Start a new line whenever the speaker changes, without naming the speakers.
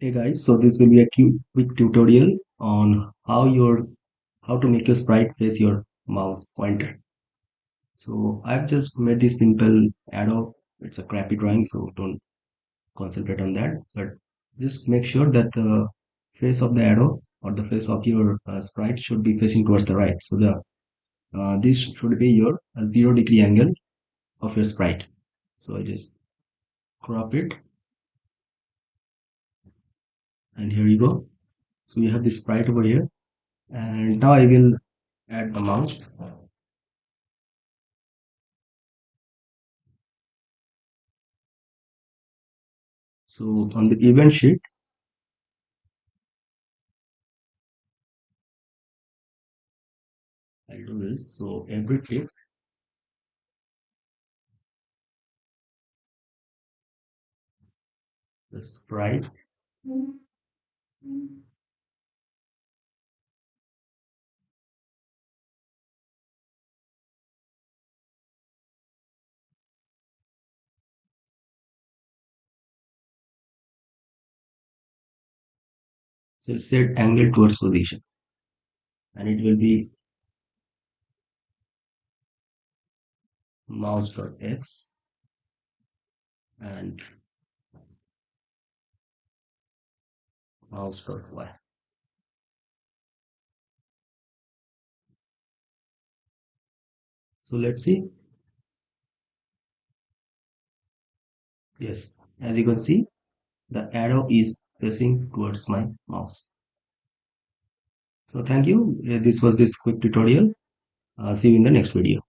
Hey guys, so this will be a quick tutorial on how to make your sprite face your mouse pointer. So I've just made this simple arrow. It's a crappy drawing, so don't concentrate on that. But just make sure that the face of the arrow or the face of your sprite should be facing towards the right. So the this should be your 0 degree angle of your sprite. So I just crop it, and here you go. So you have this sprite over here, and now I will add the mouse. So on the event sheet, I'll do this. So every clip, the sprite, so set angle towards position, and it will be mouse.x and mouse.y. So let's see. Yes, as you can see, the arrow is facing towards my mouse. So thank you. This was this quick tutorial. See you in the next video.